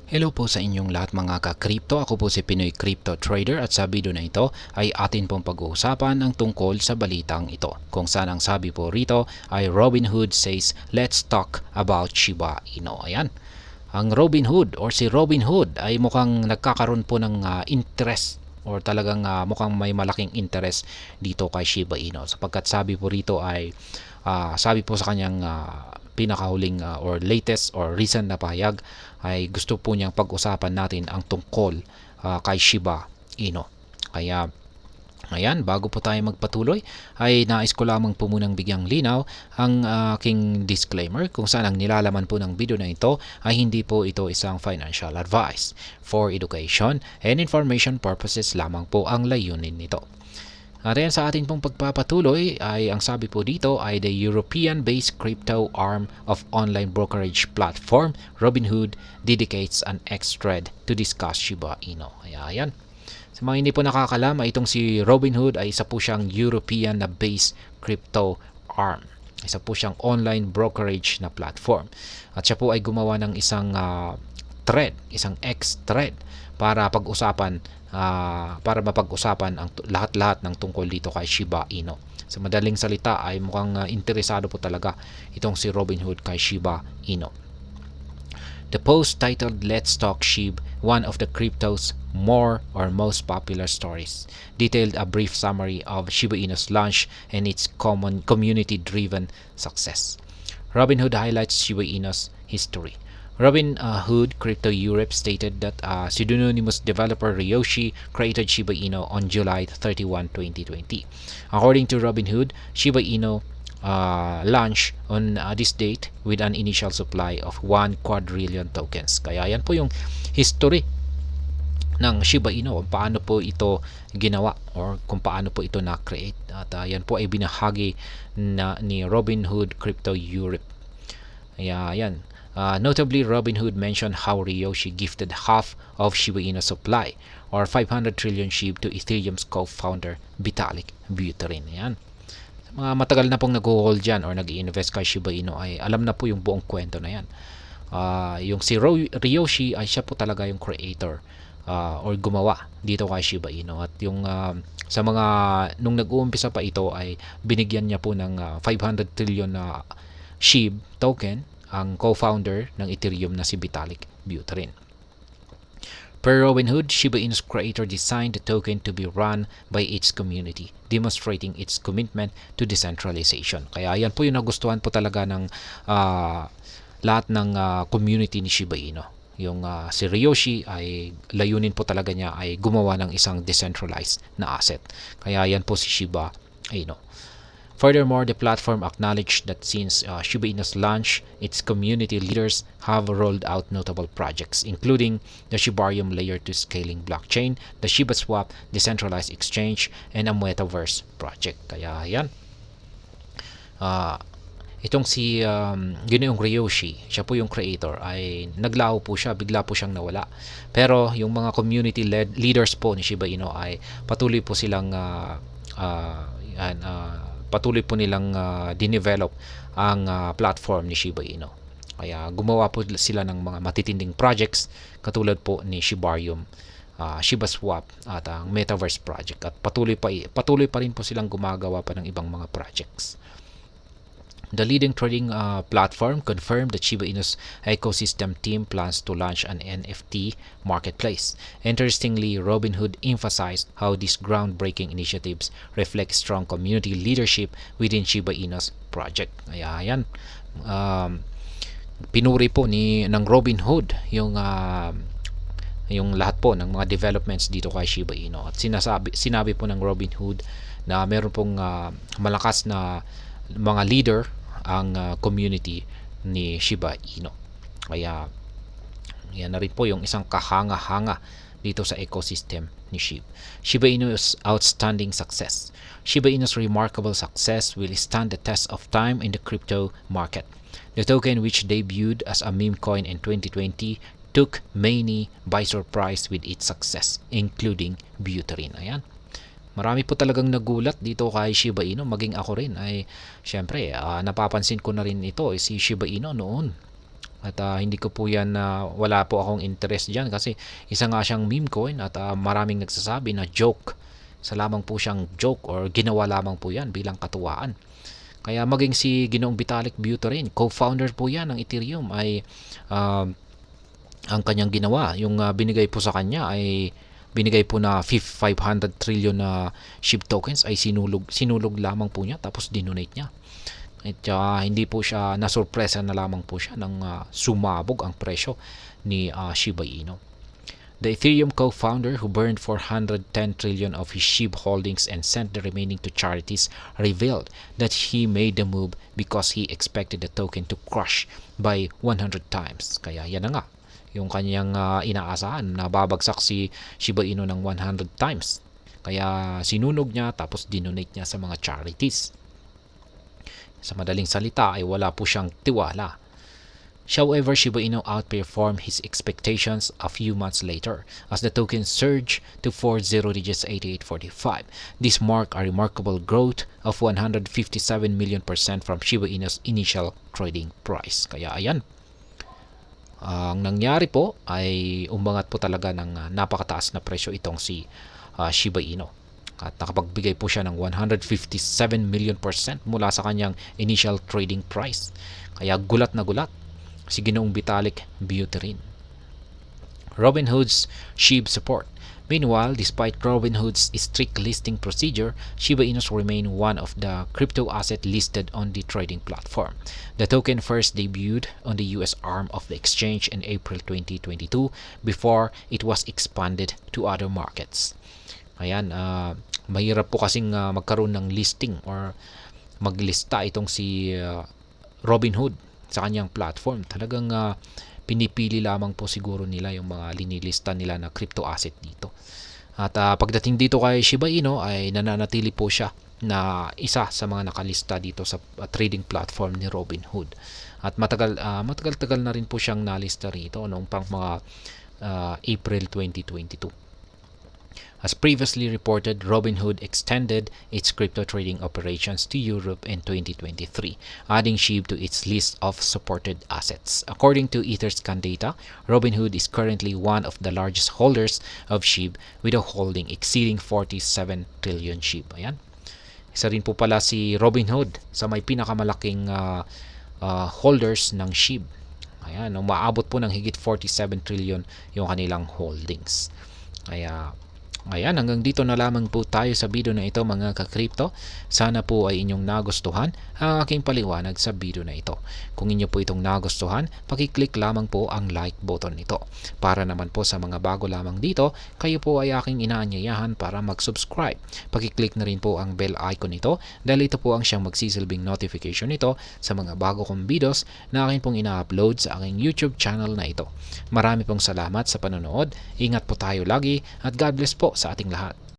Hello po sa inyong lahat mga ka-crypto. Ako po si Pinoy Crypto Trader at sa video na ito ay atin pong pag-uusapan ang tungkol sa balitang ito. Kung saan ang sabi po rito ay Robinhood says, "Let's talk about Shiba Inu." Ayan. Ang Robinhood or si Robinhood ay mukhang nagkakaroon po ng interest or talagang mukhang may malaking interest dito kay Shiba Inu. Sapagkat sabi po rito ay sabi po sa kanyang pinakahuling or latest or recent na pahayag ay gusto po niyang pag-usapan natin ang tungkol kay Shiba Inu. Kaya ayan, bago po tayo magpatuloy ay nais ko lamang po munang bigyang linaw ang aking disclaimer kung saan ang nilalaman po ng video na ito ay hindi po ito isang financial advice. For education and information purposes lamang po ang layunin nito. At yan sa ating pong pagpapatuloy ay ang sabi po dito ay the European-based crypto arm of online brokerage platform Robinhood dedicates an X-thread to discuss Shiba Inu. Ayan. Sa mga hindi po nakakalam, itong si Robinhood ay isa po siyang European na based crypto arm. Isa po siyang online brokerage na platform. At siya po ay gumawa ng isang thread, isang X-thread para para mapag-usapan ang lahat-lahat ng tungkol dito kay Shiba Inu. Sa madaling salita ay mukhang interesado po talaga itong si Robinhood kay Shiba Inu. The post titled "Let's Talk SHIB," one of the crypto's more or most popular stories, detailed a brief summary of Shiba Inu's launch and its common community-driven success. Robinhood highlights Shiba Inu's history. Robinhood Crypto Europe stated that pseudonymous developer Ryoshi created Shiba Inu on July 31, 2020. According to Robinhood, Shiba Inu launch on this date with an initial supply of 1 quadrillion tokens. Kaya yan po yung history ng Shiba Inu, kung paano po ito ginawa or kung paano po ito na-create. At yan po ay binahagi ni Robinhood Crypto Europe. Yan. Notably, Robinhood mentioned how Ryoshi gifted half of Shiba Inu supply or 500 trillion SHIB to Ethereum's co-founder Vitalik Buterin. Yan. Mga matagal na pong nag-hold dyan or nag-i-invest kay Shiba Inu ay alam na po yung buong kwento na yan. Yung si Ryoshi ay siya po talaga yung creator or gumawa dito kay Shiba Inu. At yung sa mga nung nag-uumpisa pa ito ay binigyan niya po ng 500 trillion na SHIB token ang co-founder ng Ethereum na si Vitalik Buterin. Per Robinhood, Shiba Inu's creator designed the token to be run by its community, demonstrating its commitment to decentralization. Kaya yan po yung nagustuhan po talaga ng lahat ng community ni Shiba Inu. Yung si Ryoshi ay layunin po talaga niya ay gumawa ng isang decentralized na asset. Kaya yan po si Shiba Inu. Furthermore, the platform acknowledged that since Shiba Inu's launch, its community leaders have rolled out notable projects, including the Shibarium Layer 2 scaling blockchain, the Shiba Swap decentralized exchange, and a metaverse project. Kaya yan. Itong si Ginoong Ryoshi, siya po yung creator, ay naglaho po siya, bigla po siyang nawala. Pero yung mga community leaders po ni Shiba Inu ay patuloy po silang patuloy po nilang dinevelop ang platform ni Shiba Inu. Kaya gumawa po sila ng mga matitinding projects katulad po ni Shibarium, Shiba Swap at ang Metaverse project. At patuloy pa rin po silang gumagawa pa ng ibang mga projects. The leading trading platform confirmed that Shiba Inu's ecosystem team plans to launch an NFT marketplace. Interestingly, Robinhood emphasized how these groundbreaking initiatives reflect strong community leadership within Shiba Inu's project. Ayan. Pinuri po ng Robinhood yung lahat po ng mga developments dito kay Shiba Inu. At sinabi po ng Robinhood na meron pong malakas na mga leader ang community ni Shiba Inu. Kaya yan na rin po yung isang kahanga-hanga dito sa ecosystem ni SHIB. Shiba Inu's outstanding success. Shiba Inu's remarkable success will stand the test of time in the crypto market. The token, which debuted as a meme coin in 2020, took many by surprise with its success, including Buterin. Ayan. Marami po talagang nagulat dito kay Shiba Inu, maging ako rin ay syempre napapansin ko na rin ito si Shiba Inu noon At hindi ko po yan, wala po akong interest dyan kasi isa nga siyang meme coin at maraming nagsasabi na joke. Sa lamang po siyang joke or ginawa lamang po yan bilang katuwaan. Kaya maging si Ginoong Vitalik Buterin, co-founder po yan ng Ethereum, ay ang kanyang ginawa, yung binigay po sa kanya ay binigay po na 500 trillion na SHIB tokens ay sinulog lamang po niya tapos dinonate niya. At hindi po siya nasurpresa na lamang po siya nang sumabog ang presyo ni Shiba Inu. The Ethereum co-founder who burned 410 trillion of his SHIB holdings and sent the remaining to charities revealed that he made the move because he expected the token to crash by 100 times. Kaya yan na nga, yung kanyang inaasahan na babagsak si Shiba Inu ng 100 times. Kaya sinunog niya tapos dinonate niya sa mga charities. Sa madaling salita ay wala po siyang tiwala. However, Shiba Inu outperformed his expectations a few months later as the token surged to 40.8845. This marked a remarkable growth of 157 million% from Shiba Inu's initial trading price. Kaya ayan, ang nangyari po ay umangat po talaga ng napakataas na presyo itong si Shiba Inu. At nakapagbigay po siya ng 157 million% mula sa kanyang initial trading price. Kaya gulat na gulat si Ginoong Vitalik Buterin. Robinhood's SHIB support. Meanwhile, despite Robinhood's strict listing procedure, Shiba Inu remain one of the crypto asset listed on the trading platform. The token first debuted on the US arm of the exchange in April 2022 before it was expanded to other markets. Ayan, mahirap po kasing magkaroon ng listing or maglista itong si Robinhood sa kanyang platform. Talagang pinipili lamang po siguro nila yung mga linilista nila na crypto asset dito. At pagdating dito kay Shiba Inu ay nananatili po siya na isa sa mga nakalista dito sa trading platform ni Robinhood. At matagal-tagal na rin po siyang nalista rito noong pang mga April 2022. As previously reported, Robinhood extended its crypto trading operations to Europe in 2023, adding SHIB to its list of supported assets. According to Etherscan data, Robinhood is currently one of the largest holders of SHIB with a holding exceeding 47 trillion SHIB. Ayan. Isa rin po pala si Robinhood sa may pinakamalaking holders ng SHIB. Ayan, umaabot po ng higit 47 trillion yung kanilang holdings. Kaya ayan, hanggang dito na lamang po tayo sa video na ito mga ka-crypto. Sana po ay inyong nagustuhan ang aking paliwanag sa video na ito. Kung inyo po itong nagustuhan, pakiclick lamang po ang like button nito. Para naman po sa mga bago lamang dito, kayo po ay aking inaanyayahan para mag-subscribe. Pakiclick na rin po ang bell icon nito dahil ito po ang siyang magsisilbing notification nito sa mga bago kong videos na akin pong ina-upload sa aking YouTube channel na ito. Marami pong salamat sa panonood. Ingat po tayo lagi at God bless po sa ating lahat.